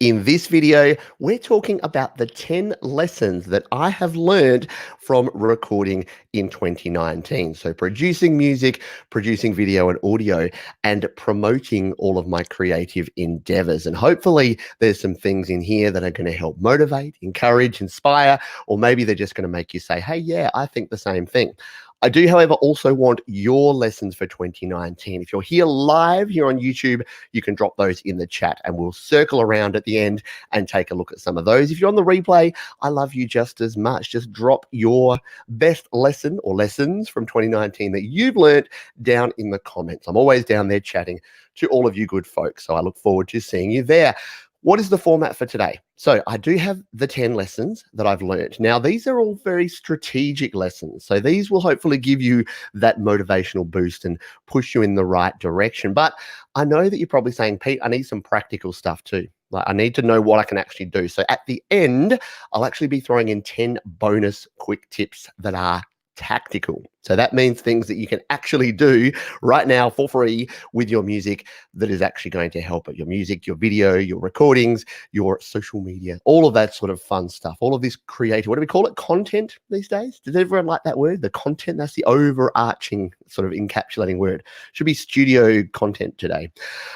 In this video, we're talking about the 10 lessons that I have learned from recording in 2019. So producing music, producing video and audio, and promoting all of my creative endeavors. And hopefully there's some things in here that are going to help motivate, encourage, inspire, or maybe they're just going to make you say, hey, yeah, I think the same thing. I do, however, also want your lessons for 2019. If you're here live here on YouTube, you can drop those in the chat and we'll circle around at the end and take a look at some of those. If you're on the replay, I love you just as much. Just drop your best lesson or lessons from 2019 that you've learned down in the comments. I'm always down there chatting to all of you good folks, so I look forward to seeing you there. What is the format for today? So I do have the 10 lessons that I've learned. Now, these are all very strategic lessons. So these will hopefully give you that motivational boost and push you in the right direction. But I know that you're probably saying, Pete, I need some practical stuff too. Like I need to know what I can actually do. So at the end, I'll actually be throwing in 10 bonus quick tips that are tactical. So that means things that you can actually do right now for free with your music that is actually going to help it. Your music, your video, your recordings, your social media, all of that sort of fun stuff, all of this creative, what do we call it? Content these days? Does everyone like that word? The content, that's the overarching sort of encapsulating word. Should be studio content today.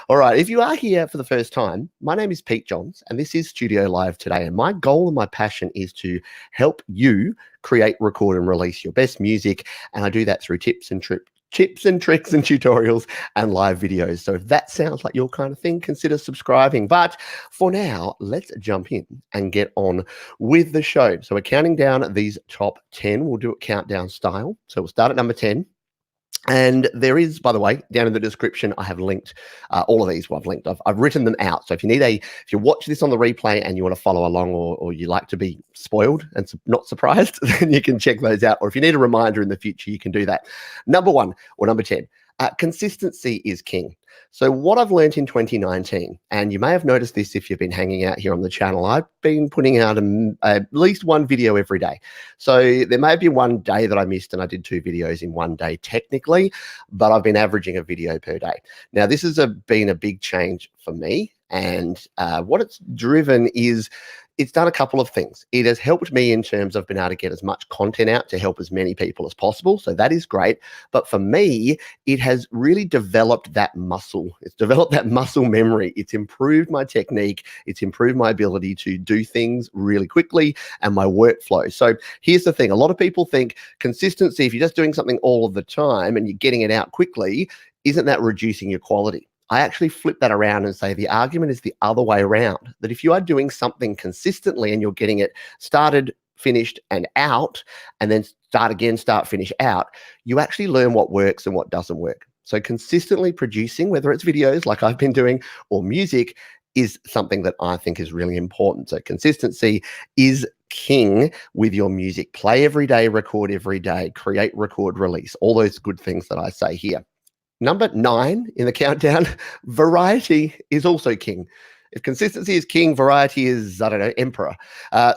All right, if you are here for the first time, my name is Pete Johns and this is Studio Live today. And my goal and my passion is to help you create, record, and release your best music. And I do that through tips and tricks and tutorials and live videos. So if that sounds like your kind of thing, consider subscribing. But for now, let's jump in and get on with the show. So we're counting down these top 10. We'll do it countdown style. So we'll start at number 10. And there is, by the way, down in the description, I have linked all of these. Well, I've linked. I've written them out. So if you watch this on the replay and you want to follow along, or you like to be spoiled and not surprised, then you can check those out. Or if you need a reminder in the future, you can do that. Number 1 or number 10. Consistency is king. So what I've learned in 2019, and you may have noticed this if you've been hanging out here on the channel, I've been putting out at least one video every day. So there may be one day that I missed and I did 2 videos in one day technically, but I've been averaging a video per day. Now this has been a big change for me, and what it's driven is it's done a couple of things. It has helped me in terms of being able to get as much content out to help as many people as possible. So that is great. But for me, it has really developed that muscle. It's developed that muscle memory. It's improved my technique. It's improved my ability to do things really quickly and my workflow. So here's the thing. A lot of people think consistency, if you're just doing something all of the time and you're getting it out quickly, isn't that reducing your quality? I actually flip that around and say the argument is the other way around, that if you are doing something consistently and you're getting it started, finished, and out, and then start again, start, finish, out, you actually learn what works and what doesn't work. So consistently producing, whether it's videos like I've been doing or music, is something that I think is really important. So consistency is king with your music. Play every day, record every day, create, record, release, all those good things that I say here. Number 9 in the countdown, variety is also king. If consistency is king, variety is, I don't know, emperor.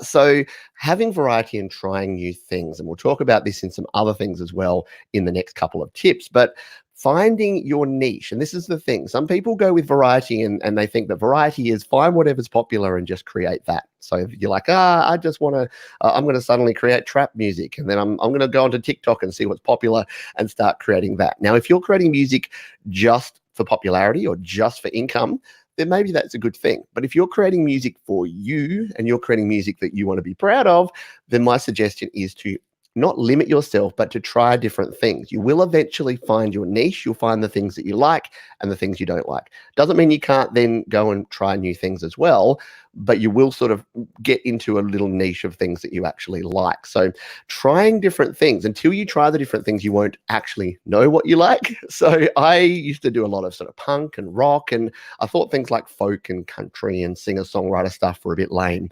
So having variety and trying new things, and we'll talk about this in some other things as well in the next couple of tips, but finding your niche. And this is the thing. Some people go with variety and they think that variety is find whatever's popular and just create that. So you're like, I just want to, I'm going to suddenly create trap music. And then I'm going to go onto TikTok and see what's popular and start creating that. Now, if you're creating music just for popularity or just for income, then maybe that's a good thing. But if you're creating music for you and you're creating music that you want to be proud of, then my suggestion is to not limit yourself, but to try different things. You will eventually find your niche. You'll find the things that you like and the things you don't like. Doesn't mean you can't then go and try new things as well, but you will sort of get into a little niche of things that you actually like. So trying different things. Until you try the different things, you won't actually know what you like. So I used to do a lot of sort of punk and rock, and I thought things like folk and country and singer-songwriter stuff were a bit lame.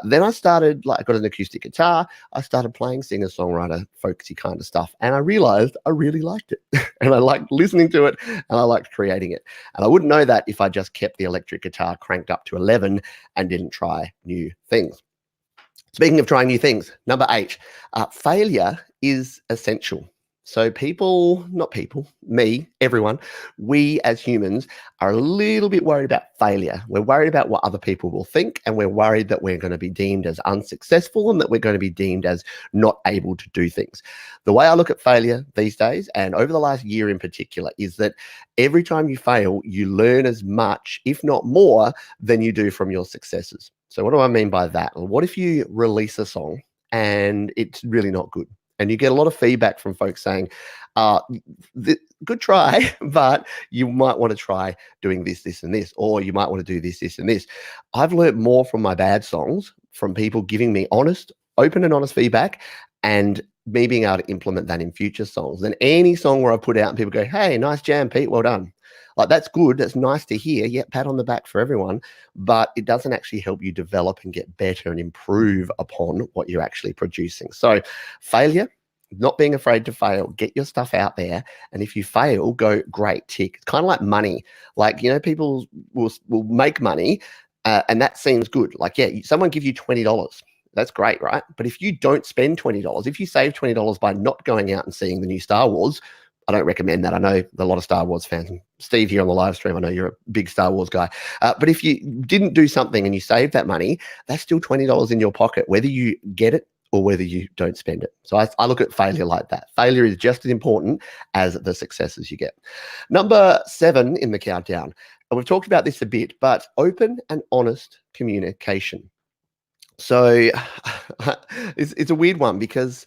Then I started, I got an acoustic guitar. I started playing singer-songwriter, folksy kind of stuff, and I realized I really liked it. And I liked listening to it, and I liked creating it. And I wouldn't know that if I just kept the electric guitar cranked up to 11 and didn't try new things. Speaking of trying new things, number 8, failure is essential. So me, everyone, we as humans are a little bit worried about failure. We're worried about what other people will think, and we're worried that we're going to be deemed as unsuccessful and that we're going to be deemed as not able to do things. The way I look at failure these days, and over the last year in particular, is that every time you fail, you learn as much, if not more, than you do from your successes. So, what do I mean by that? What if you release a song and it's really not good? And you get a lot of feedback from folks saying, uh, good try, but you might want to try doing this, this, and this, or you might want to do this, this, and this. I've learned more from my bad songs, from people giving me open and honest feedback, and me being able to implement that in future songs than any song where I put out and people go, hey, nice jam, Pete, well done. Like, that's good. That's nice to hear. Yeah, pat on the back for everyone, but it doesn't actually help you develop and get better and improve upon what you're actually producing. So, failure, not being afraid to fail, get your stuff out there. And if you fail, go, great, tick. It's kind of like money. Like, people will make money and that seems good. Like, yeah, someone give you $20. That's great, right? But if you don't spend $20, if you save $20 by not going out and seeing the new Star Wars, I don't recommend that. I know a lot of Star Wars fans. Steve here on the live stream, I know you're a big Star Wars guy. But if you didn't do something and you saved that money, that's still $20 in your pocket, whether you get it or whether you don't spend it. So I look at failure like that. Failure is just as important as the successes you get. Number 7 in the countdown. And we've talked about this a bit, but open and honest communication. So it's a weird one because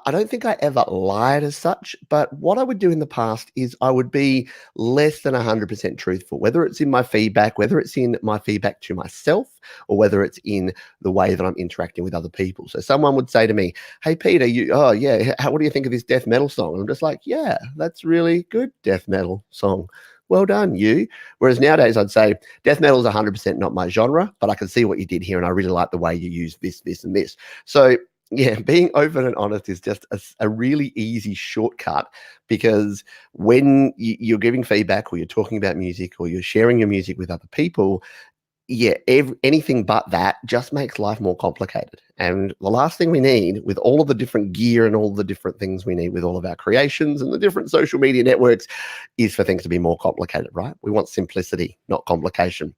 I don't think I ever lied as such, but what I would do in the past is I would be less than 100% truthful, whether it's in my feedback, whether it's in my feedback to myself, or whether it's in the way that I'm interacting with other people. So someone would say to me, hey, Peter, what do you think of this death metal song? And I'm just like, yeah, that's really good death metal song. Well done, you. Whereas nowadays I'd say death metal is 100% not my genre, but I can see what you did here and I really like the way you use this, this, and this. So yeah, being open and honest is just a really easy shortcut, because when you're giving feedback or you're talking about music or you're sharing your music with other people, yeah, anything but that just makes life more complicated. And the last thing we need, with all of the different gear and all the different things we need with all of our creations and the different social media networks, is for things to be more complicated, right? We want simplicity, not complication.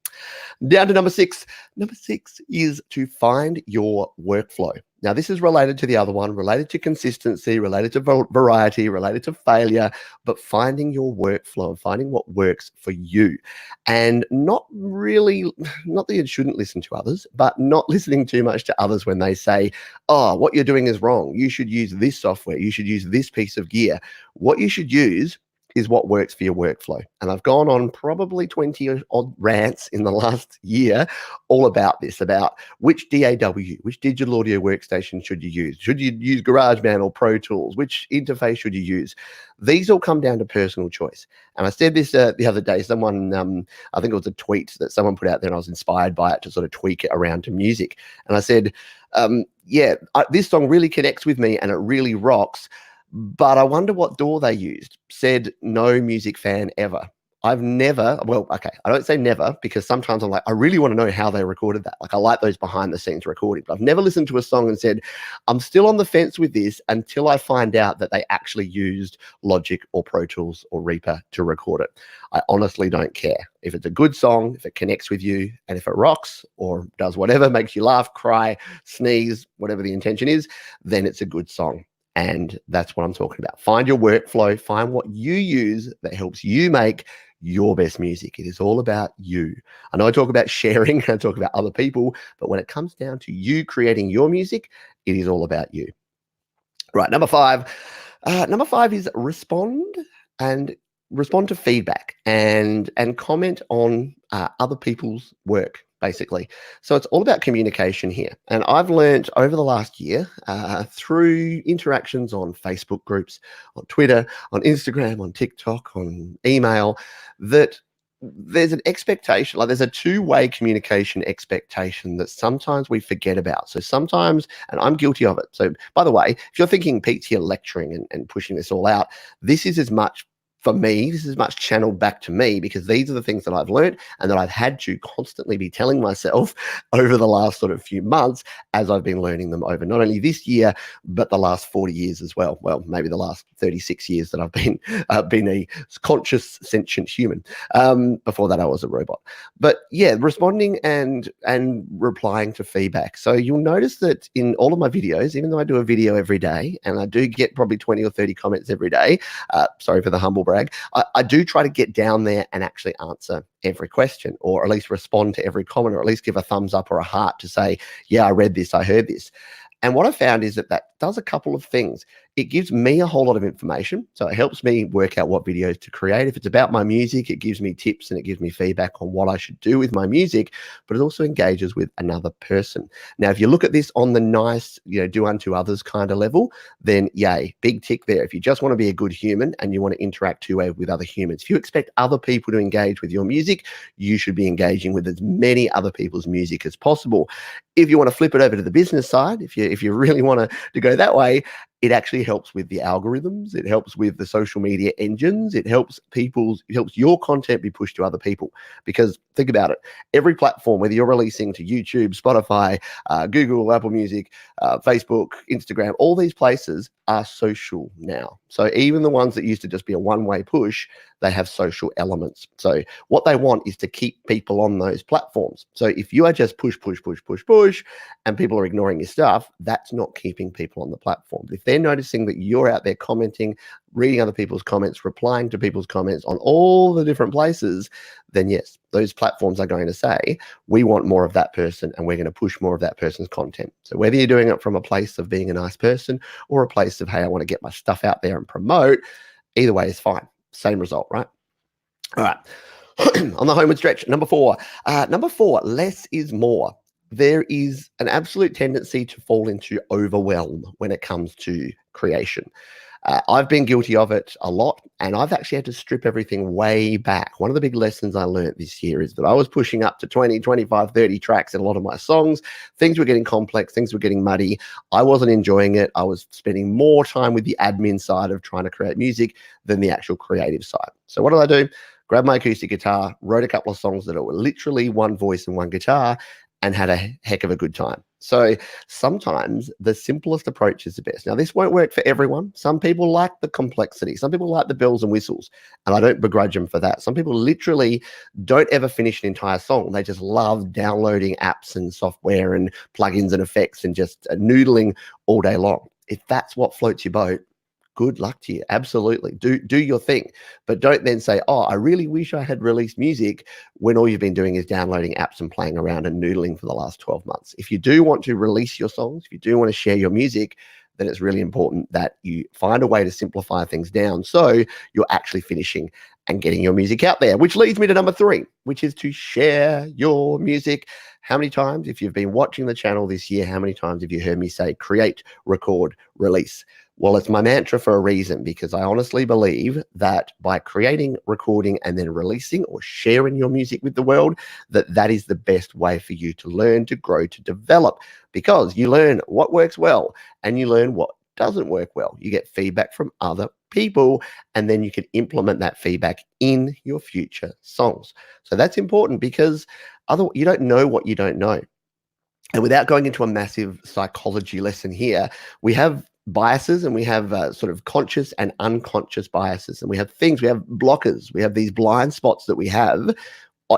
Down to number 6. Number 6 is to find your workflow. Now, this is related to the other one, related to consistency, related to variety, related to failure, but finding your workflow and finding what works for you. And not that you shouldn't listen to others, but not listening too much to others when they say, oh, what you're doing is wrong. You should use this software. You should use this piece of gear. What you should use is what works for your workflow. And I've gone on probably 20 odd rants in the last year all about this, about which DAW, which digital audio workstation should you use? Should you use GarageBand or Pro Tools? Which interface should you use? These all come down to personal choice. And I said this the other day, someone, I think it was a tweet that someone put out there and I was inspired by it to sort of tweak it around to music. And I said, this song really connects with me and it really rocks, but I wonder what DAW they used. Said no music fan ever. I've never, I don't say never, because sometimes I'm like, I really want to know how they recorded that. Like, I like those behind the scenes recordings, but I've never listened to a song and said, I'm still on the fence with this until I find out that they actually used Logic or Pro Tools or Reaper to record it. I honestly don't care. If it's a good song, if it connects with you, and if it rocks or does whatever, makes you laugh, cry, sneeze, whatever the intention is, then it's a good song. And that's what I'm talking about. Find your workflow, find what you use that helps you make your best music. It is all about you. I know I talk about sharing, I talk about other people, but when it comes down to you creating your music, it is all about you. Right, number 5. Number 5 is respond to feedback and comment on other people's work, basically. So it's all about communication here. And I've learned over the last year through interactions on Facebook groups, on Twitter, on Instagram, on TikTok, on email, that there's an expectation, like there's a two-way communication expectation that sometimes we forget about. So sometimes, and I'm guilty of it. So by the way, if you're thinking Pete's here lecturing and pushing this all out, this is as much for me, this is much channeled back to me because these are the things that I've learned and that I've had to constantly be telling myself over the last sort of few months as I've been learning them over not only this year, but the last 40 years as well. Well, maybe the last 36 years that I've been a conscious, sentient human. Before that, I was a robot. But yeah, responding and replying to feedback. So you'll notice that in all of my videos, even though I do a video every day and I do get probably 20 or 30 comments every day, sorry for the humble brag, I do try to get down there and actually answer every question, or at least respond to every comment, or at least give a thumbs up or a heart to say, yeah, I read this, I heard this. And what I found is that does a couple of things. It gives me a whole lot of information. So it helps me work out what videos to create. If it's about my music, it gives me tips and it gives me feedback on what I should do with my music, but it also engages with another person. Now, if you look at this on the nice, do unto others kind of level, then yay, big tick there. If you just want to be a good human and you want to interact two-way with other humans, if you expect other people to engage with your music, you should be engaging with as many other people's music as possible. If you want to flip it over to the business side, if you really want to go that way, it actually helps with the algorithms. It helps with the social media engines. It helps your content be pushed to other people. Because think about it, every platform, whether you're releasing to YouTube, Spotify, Google, Apple Music, Facebook, Instagram, all these places are social now. So even the ones that used to just be a one-way push, they have social elements. So what they want is to keep people on those platforms. So if you are just push, and people are ignoring your stuff, that's not keeping people on the platform. If they're noticing that you're out there commenting, reading other people's comments, replying to people's comments on all the different places, then yes, those platforms are going to say, we want more of that person and we're going to push more of that person's content. So whether you're doing it from a place of being a nice person or a place of, hey, I want to get my stuff out there and promote, either way is fine. Same result, right? All right. On the homeward stretch, number four, less is more. There is an absolute tendency to fall into overwhelm when it comes to creation. I've been guilty of it a lot, and I've actually had to strip everything way back. One of the big lessons I learned this year is that I was pushing up to 20, 25, 30 tracks in a lot of my songs. Things were getting complex, things were getting muddy. I wasn't enjoying it. I was spending more time with the admin side of trying to create music than the actual creative side. So what did I do? Grabbed my acoustic guitar, wrote a couple of songs that were literally one voice and one guitar, and had a heck of a good time. So sometimes the simplest approach is the best. Now, this won't work for everyone. Some people like the complexity. Some people like the bells and whistles, and I don't begrudge them for that. Some people literally don't ever finish an entire song. They just love downloading apps and software and plugins and effects and just noodling all day long. If that's what floats your boat, good luck to you. Absolutely. Do your thing. But don't then say, oh, I really wish I had released music, when all you've been doing is downloading apps and playing around and noodling for the last 12 months. If you do want to release your songs, if you do want to share your music, then it's really important that you find a way to simplify things down so you're actually finishing and getting your music out there, which leads me to number 3, which is to share your music. How many times, if you've been watching the channel this year, how many times have you heard me say create, record, release? Well, it's my mantra for a reason, because I honestly believe that by creating, recording, and then releasing or sharing your music with the world, that is the best way for you to learn, to grow, to develop, because you learn what works well and you learn what doesn't work well. You get feedback from other people, and then you can implement that feedback in your future songs. So that's important, because you don't know what you don't know. And without going into a massive psychology lesson here, we have biases, and we have sort of conscious and unconscious biases, and we have blockers, we have these blind spots that we have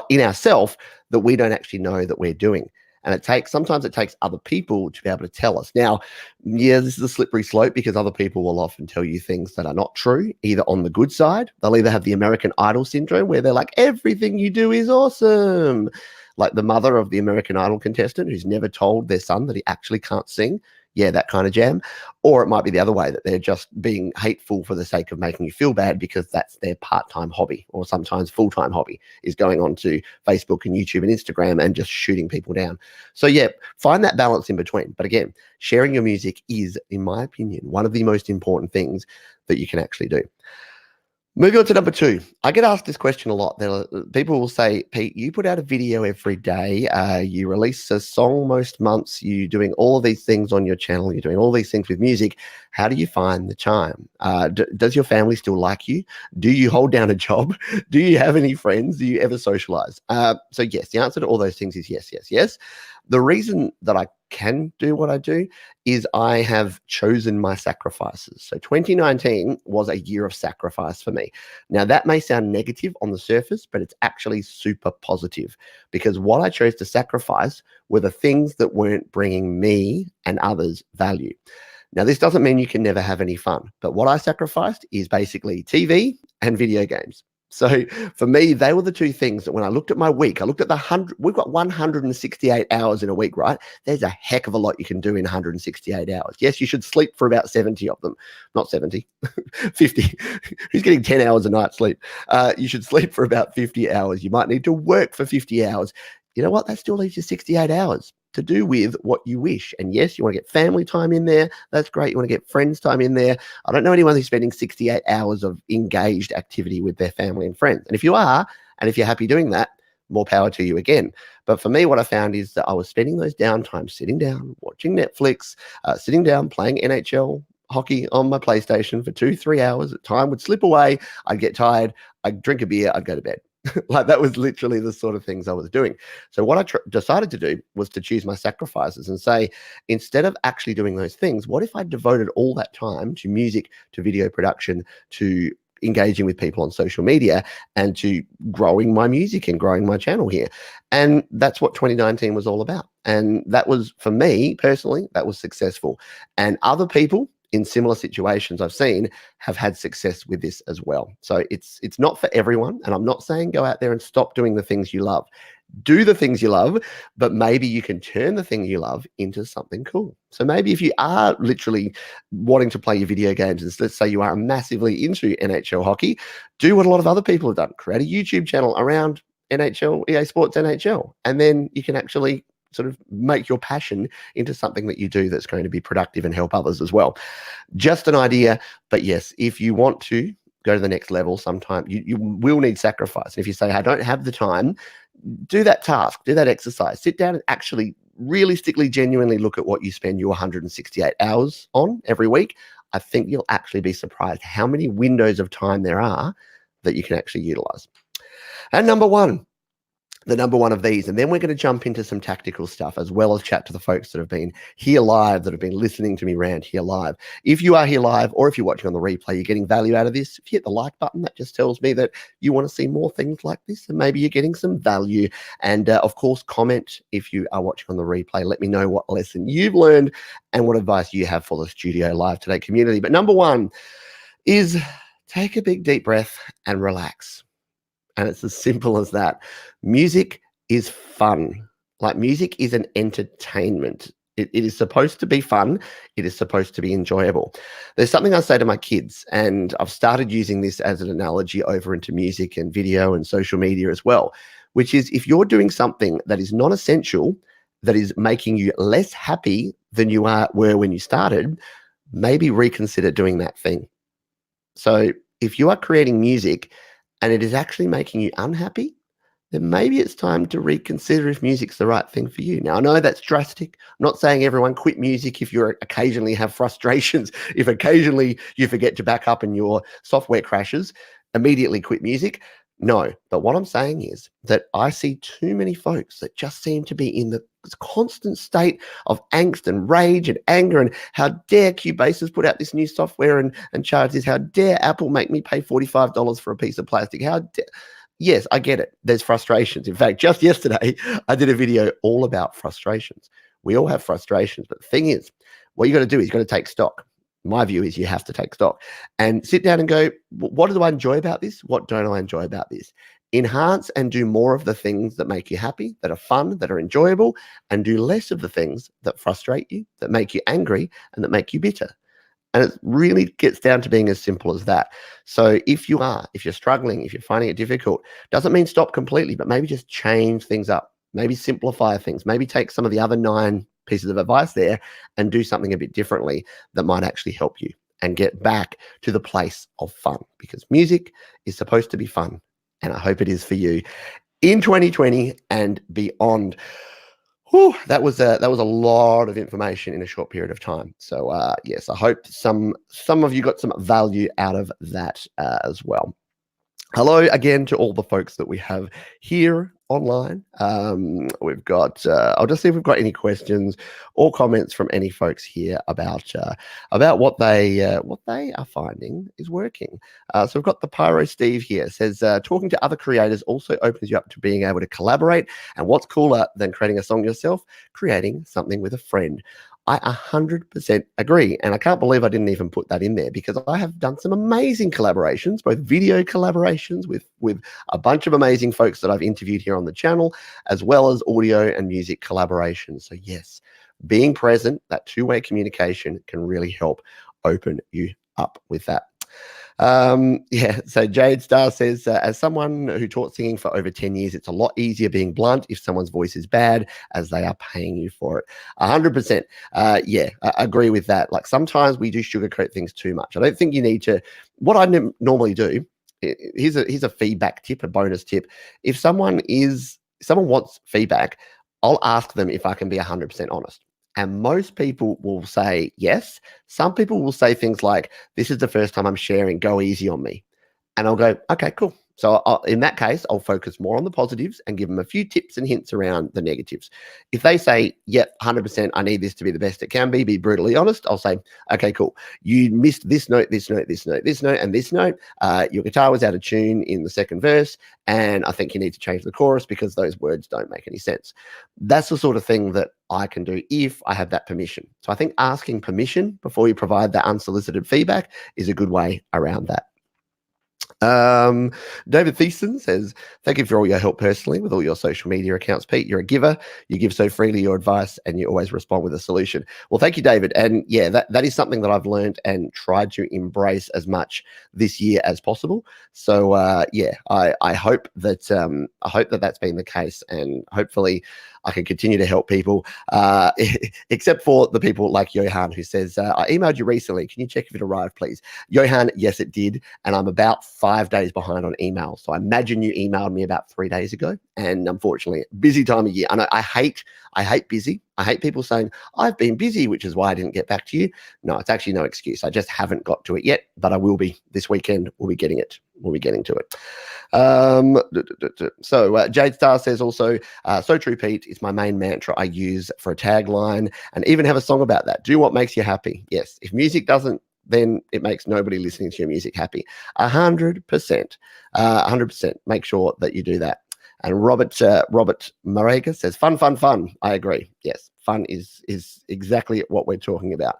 in ourselves that we don't actually know that we're doing. And sometimes it takes other people to be able to tell us. Now, yeah, this is a slippery slope, because other people will often tell you things that are not true, either on the good side. They'll either have the American Idol syndrome, where they're like, everything you do is awesome. Like the mother of the American Idol contestant who's never told their son that he actually can't sing. Yeah, that kind of jam. Or it might be the other way, that they're just being hateful for the sake of making you feel bad, because that's their part-time hobby, or sometimes full-time hobby, is going on to Facebook and YouTube and Instagram and just shooting people down. So yeah, find that balance in between. But again, sharing your music is, in my opinion, one of the most important things that you can actually do. Moving on to number two. I get asked this question a lot. People will say, Pete, you put out a video every day. You release a song most months. You're doing all of these things on your channel. You're doing all these things with music. How do you find the time? Does your family still like you? Do you hold down a job? Do you have any friends? Do you ever socialize? So yes, the answer to all those things is yes, yes, yes. The reason that I can do what I do is I have chosen my sacrifices. So 2019 was a year of sacrifice for me. Now, that may sound negative on the surface, but it's actually super positive because what I chose to sacrifice were the things that weren't bringing me and others value. Now, this doesn't mean you can never have any fun, but what I sacrificed is basically TV and video games. So for me, they were the two things that when I looked at my week, I looked at we've got 168 hours in a week, right? There's a heck of a lot you can do in 168 hours. Yes, you should sleep for about 70 of them, not 70, 50. Who's getting 10 hours a night sleep? You should sleep for about 50 hours. You might need to work for 50 hours. You know what? That still leaves you 68 hours to do with what you wish. And yes, you want to get family time in there. That's great. You want to get friends time in there. I don't know anyone who's spending 68 hours of engaged activity with their family and friends. And if you are, and if you're happy doing that, more power to you again. But for me, what I found is that I was spending those downtime sitting down, watching Netflix, sitting down, playing NHL hockey on my PlayStation for 2-3 hours. Time would slip away. I'd get tired. I'd drink a beer. I'd go to bed. Like that was literally the sort of things I was doing. So what I decided to do was to choose my sacrifices and say, instead of actually doing those things, what if I devoted all that time to music, to video production, to engaging with people on social media and to growing my music and growing my channel here. And that's what 2019 was all about. And that was, for me personally, that was successful. And other people in similar situations I've seen have had success with this as well. So it's not for everyone. And I'm not saying go out there and stop doing the things you love. Do the things you love, but maybe you can turn the thing you love into something cool. So maybe if you are literally wanting to play your video games, and let's say you are massively into NHL hockey, do what a lot of other people have done. Create a YouTube channel around NHL, EA Sports NHL, and then you can actually sort of make your passion into something that you do that's going to be productive and help others as well. Just an idea, but yes, if you want to go to the next level, sometime you will need sacrifice. And if you say, I don't have the time, do that task, do that exercise, sit down and actually realistically, genuinely look at what you spend your 168 hours on every week. I think you'll actually be surprised how many windows of time there are that you can actually utilize. And the number one of these, and then we're going to jump into some tactical stuff as well as chat to the folks that have been here live, that have been listening to me rant here live. If you are here live or if you're watching on the replay, you're getting value out of this. If you hit the like button, that just tells me that you want to see more things like this and maybe you're getting some value. And of course, comment if you are watching on the replay. Let me know what lesson you've learned and what advice you have for the Studio Live Today community. But number one is take a big deep breath and relax. And it's as simple as that. Music is fun. Like music is an entertainment. It is supposed to be fun. It is supposed to be enjoyable. There's something I say to my kids, and I've started using this as an analogy over into music and video and social media as well, which is if you're doing something that is non-essential, that is making you less happy than you were when you started, maybe reconsider doing that thing. So if you are creating music and it is actually making you unhappy, then maybe it's time to reconsider if music's the right thing for you. Now, I know that's drastic. I'm not saying everyone quit music if you occasionally have frustrations, if occasionally you forget to back up and your software crashes, immediately quit music. No, but what I'm saying is that I see too many folks that just seem to be in the constant state of angst and rage and anger and how dare Cubase put out this new software and charge this, how dare Apple make me pay $45 for a piece of plastic, how dare. Yes, I get it. There's frustrations. In fact, just yesterday, I did a video all about frustrations. We all have frustrations, but the thing is, what you got to do is you got to take stock. My view is you have to take stock and sit down and go, what do I enjoy about this? What don't I enjoy about this? Enhance and do more of the things that make you happy, that are fun, that are enjoyable, and do less of the things that frustrate you, that make you angry, and that make you bitter. And it really gets down to being as simple as that. So if you're struggling, if you're finding it difficult, doesn't mean stop completely, but maybe just change things up, maybe simplify things, maybe take some of the other 9 pieces of advice there and do something a bit differently that might actually help you. and get back to the place of fun, because music is supposed to be fun. And I hope it is for you in 2020 and beyond. Whew, that was a lot of information in a short period of time. So yes, I hope some of you got some value out of that as well. Hello again to all the folks that we have here online. We've got, I'll just see if we've got any questions or comments from any folks here about what they are finding is working. So we've got the Pyro Steve here, says talking to other creators also opens you up to being able to collaborate. And what's cooler than creating a song yourself? Creating something with a friend. I 100% agree. And I can't believe I didn't even put that in there, because I have done some amazing collaborations, both video collaborations with a bunch of amazing folks that I've interviewed here on the channel, as well as audio and music collaborations. So yes, being present, that two-way communication can really help open you up with that. Yeah, so Jade Star says, as someone who taught singing for over 10 years, it's a lot easier being blunt if someone's voice is bad, as they are paying you for it. 100%. Yeah, I agree with that. Like, sometimes we do sugarcoat things too much. I don't think you need to. What I normally do, here's a feedback tip, a bonus tip. If someone wants feedback, I'll ask them if I can be 100% honest. And most people will say yes. Some people will say things like, this is the first time I'm sharing, go easy on me. And I'll go, okay, cool. So in that case, I'll focus more on the positives and give them a few tips and hints around the negatives. If they say, yep, 100%, I need this to be the best it can be brutally honest, I'll say, okay, cool. You missed this note, this note, this note, this note, and this note. Your guitar was out of tune in the second verse, and I think you need to change the chorus because those words don't make any sense. That's the sort of thing that I can do if I have that permission. So I think asking permission before you provide that unsolicited feedback is a good way around that. David Thiessen says, thank you for all your help personally with all your social media accounts, Pete. You're a giver. You give so freely your advice, and you always respond with a solution. Well, thank you, David. And yeah, that is something that I've learned and tried to embrace as much this year as possible. So yeah, I hope that that's been the case, and hopefully I can continue to help people, except for the people like Johan, who says, I emailed you recently. Can you check if it arrived, please? Johan, yes, it did. And I'm about 5 days behind on email. So I imagine you emailed me about 3 days ago. And unfortunately, busy time of year. And I hate busy. I hate people saying, I've been busy, which is why I didn't get back to you. No, it's actually no excuse. I just haven't got to it yet, but I will be this weekend. We'll be getting it. We'll be getting to it. So Jade Star says also, so true, Pete. It's my main mantra I use for a tagline, and even have a song about that. Do what makes you happy. Yes. If music doesn't, then it makes nobody listening to your music happy. 100%. 100%. Make sure that you do that. And Robert Marega says, fun. I agree. Yes, fun is exactly what we're talking about.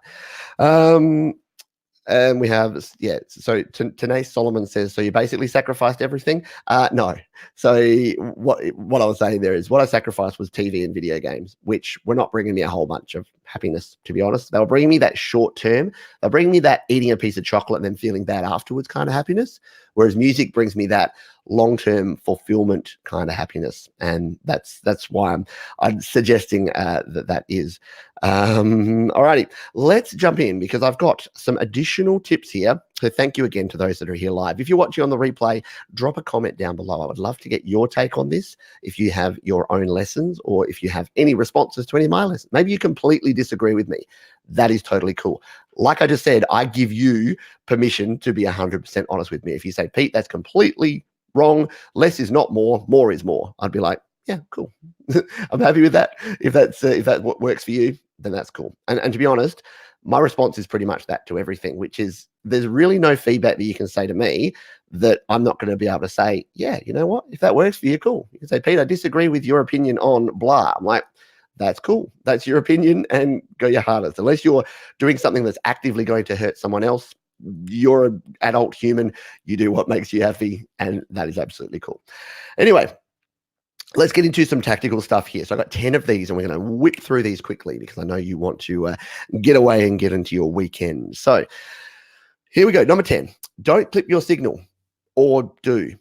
And we have, yeah, so Tanae Solomon says, so you basically sacrificed everything? No. So what I was saying there is, what I sacrificed was TV and video games, which were not bringing me a whole bunch of happiness, to be honest. They were bringing me that short term. They're bringing me that eating a piece of chocolate and then feeling bad afterwards kind of happiness, whereas music brings me that long-term fulfillment kind of happiness. And that's why I'm suggesting that is. Alrighty, let's jump in, because I've got some additional tips here. So thank you again to those that are here live. If you're watching on the replay, drop a comment down below. I would love to get your take on this. If you have your own lessons, or if you have any responses to any of my lessons, maybe you completely disagree with me. That is totally cool. Like I just said, I give you permission to be 100% honest with me. If you say, Pete, that's completely wrong, less is not more, more is more, I'd be like, yeah, cool. I'm happy with that. If that what works for you, then that's cool. And to be honest, my response is pretty much that to everything, which is, there's really no feedback that you can say to me that I'm not going to be able to say, yeah, you know what, if that works for you, cool. You can say, Pete, I disagree with your opinion on blah. I'm like, that's cool. That's your opinion, and go your hardest. Unless you're doing something that's actively going to hurt someone else, you're an adult human. You do what makes you happy, and that is absolutely cool. Anyway, let's get into some tactical stuff here. So I've got 10 of these, and we're going to whip through these quickly because I know you want to get away and get into your weekend. So here we go. Number 10, don't clip your signal, or do.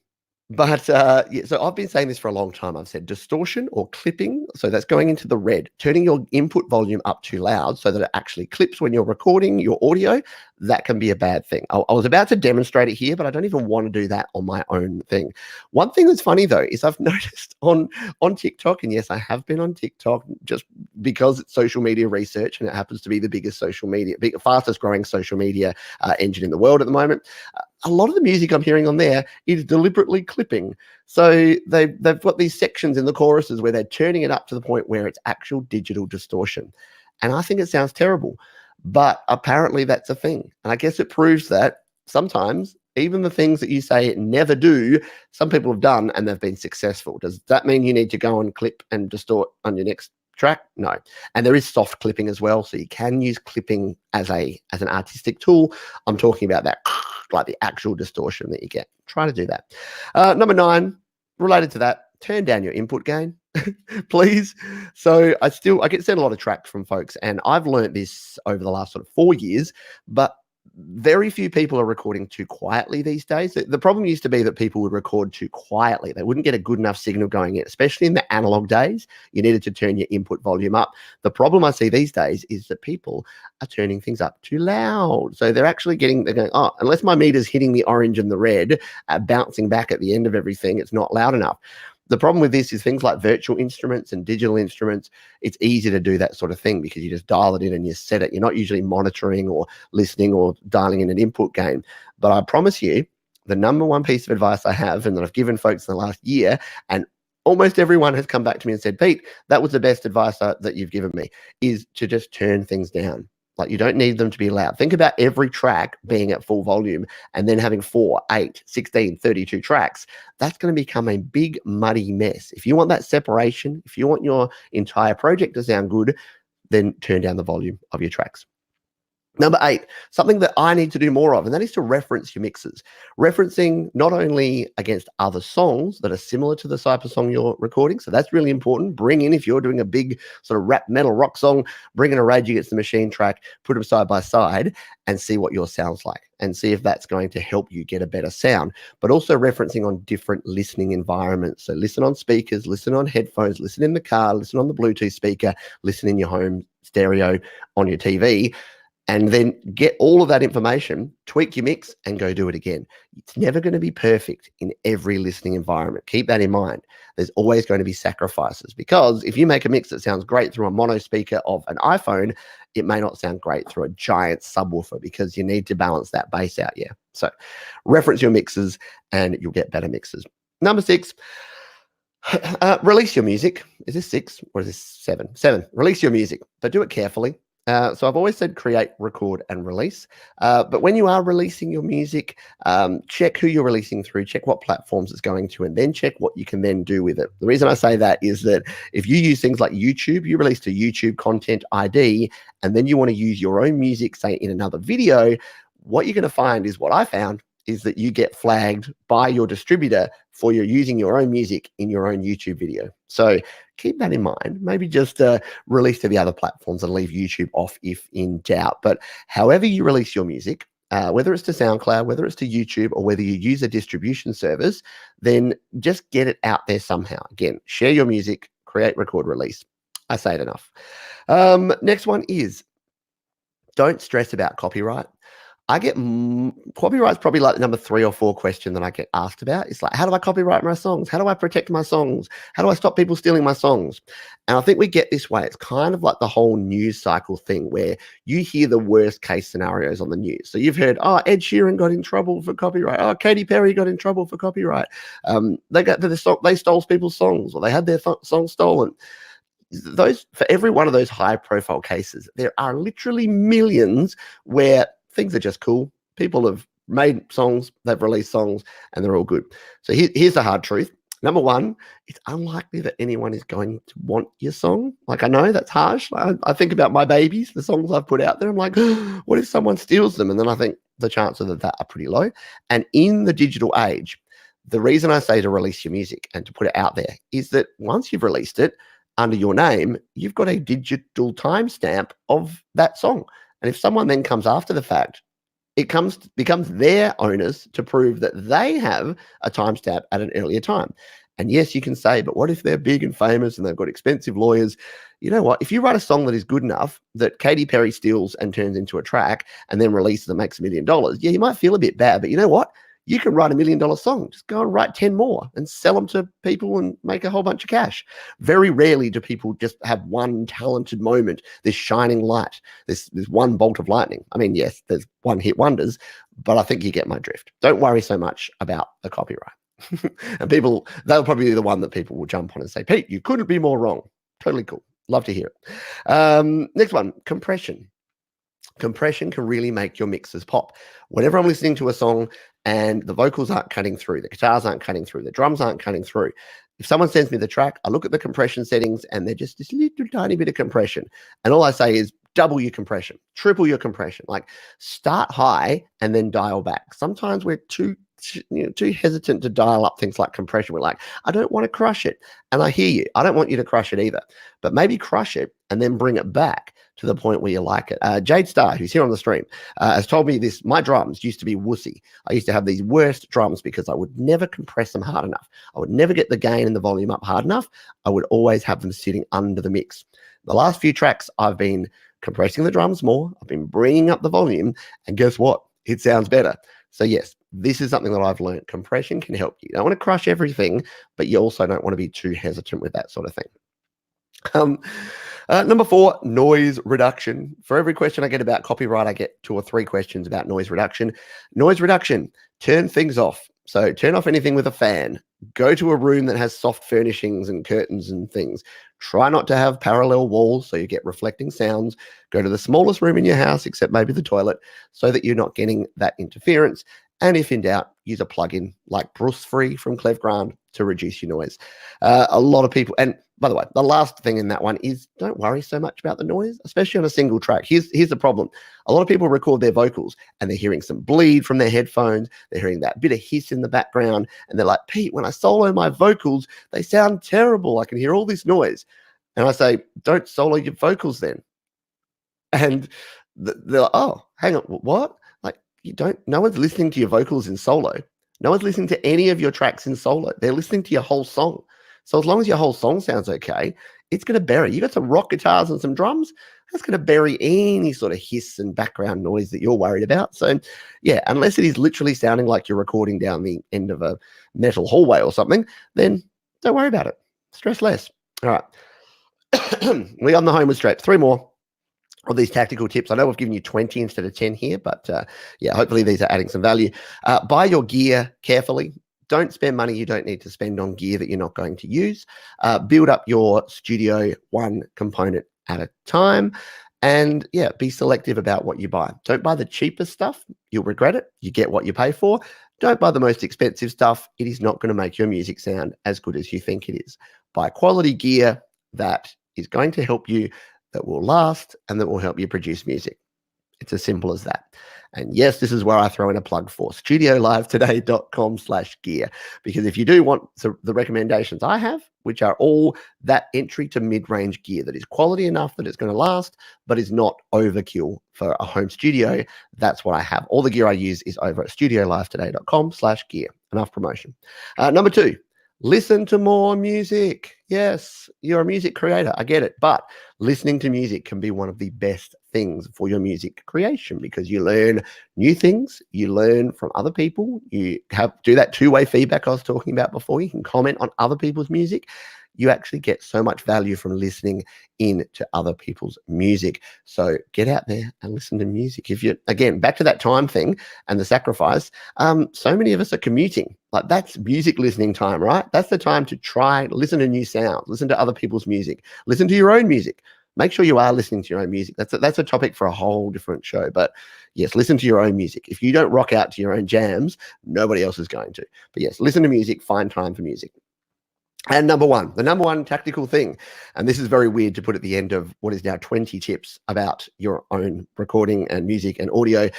But yeah, so I've been saying this for a long time. I've said distortion or clipping. So that's going into the red, turning your input volume up too loud so that it actually clips when you're recording your audio. That can be a bad thing. I was about to demonstrate it here, but I don't even want to do that on my own thing. One thing that's funny though is I've noticed on TikTok, and yes, I have been on TikTok just because it's social media research and it happens to be the biggest social media, fastest growing social media engine in the world at the moment. A lot of the music I'm hearing on there is deliberately clipping. So they've got these sections in the choruses where they're turning it up to the point where it's actual digital distortion. And I think it sounds terrible, but apparently that's a thing. And I guess it proves that sometimes even the things that you say never do, some people have done and they've been successful. Does that mean you need to go and clip and distort on your next track? No. And there is soft clipping as well. So you can use clipping as an artistic tool. I'm talking about that, like the actual distortion that you get. Try to do that. Number 9, related to that, turn down your input gain, please. So I get sent a lot of tracks from folks, and I've learned this over the last sort of 4 years, but very few people are recording too quietly these days. The problem used to be that people would record too quietly. They wouldn't get a good enough signal going in, especially in the analog days. You needed to turn your input volume up. The problem I see these days is that people are turning things up too loud. So they're going, oh, unless my meter's hitting the orange and the red, bouncing back at the end of everything, it's not loud enough. The problem with this is things like virtual instruments and digital instruments. It's easy to do that sort of thing because you just dial it in and you set it. You're not usually monitoring or listening or dialing in an input gain. But I promise you, the number one piece of advice I have and that I've given folks in the last year, and almost everyone has come back to me and said, Pete, that was the best advice that you've given me, is to just turn things down. Like, you don't need them to be loud. Think about every track being at full volume and then having 4, 8, 16, 32 tracks. That's going to become a big, muddy mess. If you want that separation, if you want your entire project to sound good, then turn down the volume of your tracks. Number 8, something that I need to do more of, and that is to reference your mixes. Referencing not only against other songs that are similar to the type of song you're recording, so that's really important. Bring in, if you're doing a big sort of rap metal rock song, bring in a Rage Against the Machine track, put them side by side and see what yours sounds like and see if that's going to help you get a better sound. But also referencing on different listening environments. So listen on speakers, listen on headphones, listen in the car, listen on the Bluetooth speaker, listen in your home stereo, on your TV. And then get all of that information, tweak your mix, and go do it again. It's never going to be perfect in every listening environment. Keep that in mind. There's always going to be sacrifices, because if you make a mix that sounds great through a mono speaker of an iPhone, it may not sound great through a giant subwoofer because you need to balance that bass out. Yeah. So reference your mixes and you'll get better mixes. Number 6, release your music. Is this 6 or is this 7? 7. Release your music, but do it carefully. So I've always said create, record, and release. But when you are releasing your music, check who you're releasing through, check what platforms it's going to, and then check what you can then do with it. The reason I say that is that if you use things like YouTube, you release to YouTube Content ID, and then you want to use your own music, say in another video, what you're going to find is what I found is that you get flagged by your distributor for you using your own music in your own YouTube video. So keep that in mind. Maybe just release to the other platforms and leave YouTube off if in doubt. But however you release your music, whether it's to SoundCloud, whether it's to YouTube, or whether you use a distribution service, then just get it out there somehow. Again, share your music, create, record, release. I say it enough. Next one is don't stress about copyright. I get copyright's probably like the number 3 or 4 question that I get asked about. It's like, how do I copyright my songs? How do I protect my songs? How do I stop people stealing my songs? And I think we get this way. It's kind of like the whole news cycle thing where you hear the worst case scenarios on the news. So you've heard, oh, Ed Sheeran got in trouble for copyright. Oh, Katy Perry got in trouble for copyright. They stole people's songs, or they had their songs stolen. For every one of those high profile cases, there are literally millions where things are just cool. People have made songs, they've released songs, and they're all good. So here's the hard truth. Number 1, it's unlikely that anyone is going to want your song. Like, I know that's harsh. I think about my babies, the songs I've put out there. I'm like, what if someone steals them? And then I think the chances of that are pretty low. And in the digital age, the reason I say to release your music and to put it out there is that once you've released it under your name, you've got a digital timestamp of that song. And if someone then comes after the fact it becomes their owners to prove that they have a timestamp at an earlier time. And yes, you can say, but what if they're big and famous and they've got expensive lawyers? You know what? If you write a song that is good enough that Katy Perry steals and turns into a track and then releases and makes $1 million, yeah, you might feel a bit bad, but you know what? You can write $1 million song. Just go and write 10 more and sell them to people and make a whole bunch of cash. Very rarely do people just have one talented moment, this shining light, this one bolt of lightning. I mean, yes, there's one hit wonders, but I think you get my drift. Don't worry so much about the copyright. And they'll probably be the one that people will jump on and say, Pete, you couldn't be more wrong. Totally cool. Love to hear it. Next one, compression. Compression can really make your mixes pop. Whenever I'm listening to a song and the vocals aren't cutting through, the guitars aren't cutting through, the drums aren't cutting through, if someone sends me the track, I look at the compression settings and they're just this little tiny bit of compression. And all I say is double your compression, triple your compression. Like start high and then dial back. Sometimes we're too hesitant to dial up things like compression. We're like, I don't want to crush it. And I hear you. I don't want you to crush it either. But maybe crush it and then bring it back to the point where you like it. Jade Star, who's here on the stream, has told me this. My drums used to be wussy. I used to have these worst drums because I would never compress them hard enough. I would never get the gain and the volume up hard enough. I would always have them sitting under the mix. The last few tracks, I've been compressing the drums more. I've been bringing up the volume. And guess what? It sounds better. So yes, this is something that I've learned. Compression can help you. You don't want to crush everything, but you also don't want to be too hesitant with that sort of thing. Number 4, noise reduction. For every question I get about copyright, I get 2 or 3 questions about noise reduction. Noise reduction, turn things off. So turn off anything with a fan. Go to a room that has soft furnishings and curtains and things. Try not to have parallel walls so you get reflecting sounds. Go to the smallest room in your house, except maybe the toilet, so that you're not getting that interference. And if in doubt, use a plugin like Bruce Free from Clevgrand to reduce your noise. A lot of people, and by the way, the last thing in that one is don't worry so much about the noise, especially on a single track. Here's the problem. A lot of people record their vocals and they're hearing some bleed from their headphones. They're hearing that bit of hiss in the background. And they're like, Pete, when I solo my vocals, they sound terrible. I can hear all this noise. And I say, don't solo your vocals then. And they're like, oh, hang on, what? No one's listening to your vocals in solo. No one's listening to any of your tracks in solo. They're listening to your whole song. So as long as your whole song sounds okay, it's going to bury. You got some rock guitars and some drums, that's going to bury any sort of hiss and background noise that you're worried about. So yeah, unless it is literally sounding like you're recording down the end of a metal hallway or something, then don't worry about it. Stress less. All right. We're on the homeward stretch. 3 more of these tactical tips. I know we've given you 20 instead of 10 here, but yeah, hopefully these are adding some value. Buy your gear carefully. Don't spend money you don't need to spend on gear that you're not going to use. Build up your studio one component at a time. And yeah, be selective about what you buy. Don't buy the cheapest stuff. You'll regret it. You get what you pay for. Don't buy the most expensive stuff. It is not going to make your music sound as good as you think it is. Buy quality gear that is going to help you, that will last, and that will help you produce music. It's as simple as that. And yes, this is where I throw in a plug for studiolivetoday.com/gear, because if you do want the recommendations I have, which are all that entry to mid-range gear that is quality enough that it's going to last, but is not overkill for a home studio, that's what I have. All the gear I use is over at studiolivetoday.com/gear. Enough promotion. Number 2, listen to more music. Yes, you're a music creator. I get it. But listening to music can be one of the best things for your music creation, because you learn new things. You learn from other people. You do that 2-way feedback I was talking about before. You can comment on other people's music. You actually get so much value from listening in to other people's music. So get out there and listen to music. If you, again, back to that time thing and the sacrifice, so many of us are commuting. Like, that's music listening time, right? That's the time to try, listen to new sounds, listen to other people's music, listen to your own music. Make sure you are listening to your own music. That's a topic for a whole different show. But yes, listen to your own music. If you don't rock out to your own jams, nobody else is going to. But yes, listen to music, find time for music. And the number one tactical thing, and this is very weird to put at the end of what is now 20 tips about your own recording and music and audio.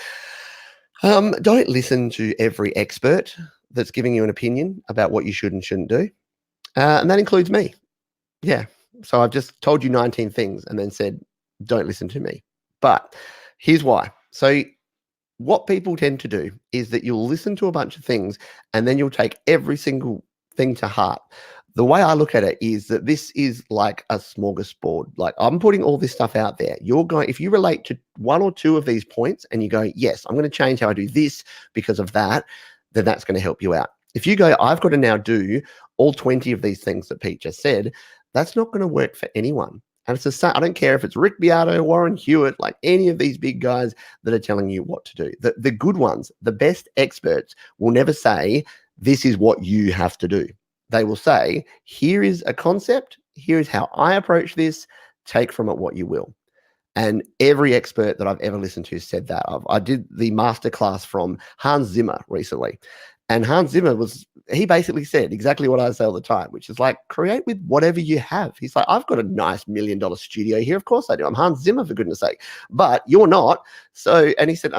Don't listen to every expert that's giving you an opinion about what you should and shouldn't do. And that includes me. Yeah. So I've just told you 19 things and then said, don't listen to me. But here's why. So what people tend to do is that you'll listen to a bunch of things and then you'll take every single thing to heart. The way I look at it is that this is like a smorgasbord. Like, I'm putting all this stuff out there. You're going, if you relate to one or two of these points and you go, yes, I'm going to change how I do this because of that, then that's going to help you out. If you go, I've got to now do all 20 of these things that Pete just said, that's not going to work for anyone. And it's the same. I don't care if it's Rick Beato, Warren Hewitt, like any of these big guys that are telling you what to do. The good ones, the best experts will never say, this is what you have to do. They will say, here is a concept. Here is how I approach this. Take from it what you will. And every expert that I've ever listened to said that. I did the masterclass from Hans Zimmer recently. And Hans Zimmer he basically said exactly what I say all the time, which is like, create with whatever you have. He's like, I've got a nice $1 million studio here. Of course I do. I'm Hans Zimmer, for goodness sake. But you're not. So, and he said,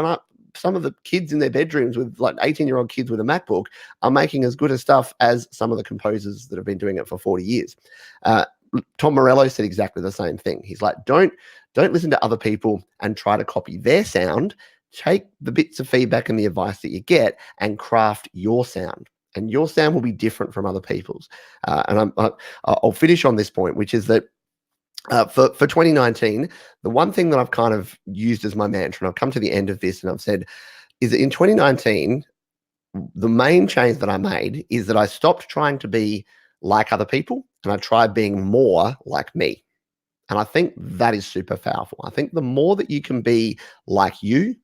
some of the kids in their bedrooms with like 18-year-old kids with a MacBook are making as good a stuff as some of the composers that have been doing it for 40 years. Tom Morello said exactly the same thing. He's like, don't listen to other people and try to copy their sound. Take the bits of feedback and the advice that you get and craft your sound. And your sound will be different from other people's. And I'll finish on this point, which is that for 2019, the one thing that I've kind of used as my mantra, and I've come to the end of this and I've said, is that in 2019, the main change that I made is that I stopped trying to be like other people and I tried being more like me. And I think that is super powerful. I think the more that you can be like you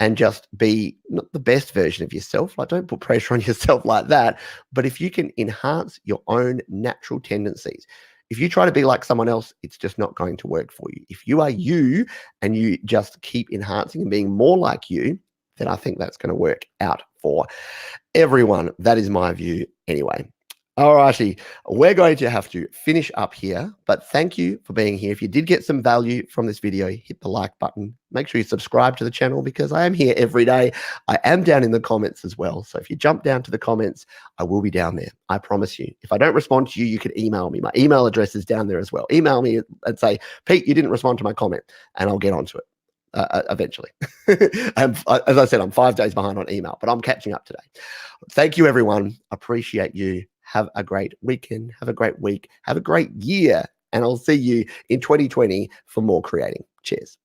and just be not the best version of yourself, like don't put pressure on yourself like that, but if you can enhance your own natural tendencies, if you try to be like someone else, it's just not going to work for you. If you are you and you just keep enhancing and being more like you, then I think that's going to work out for everyone. That is my view anyway. All righty, we're going to have to finish up here, but thank you for being here. If you did get some value from this video, hit the like button. Make sure you subscribe to the channel because I am here every day. I am down in the comments as well. So if you jump down to the comments, I will be down there. I promise you. If I don't respond to you, you can email me. My email address is down there as well. Email me and say, Pete, you didn't respond to my comment, and I'll get onto it. Eventually. As I said, I'm 5 days behind on email, but I'm catching up today. Thank you, everyone. Appreciate you. Have a great weekend. Have a great week. Have a great year. And I'll see you in 2020 for more creating. Cheers.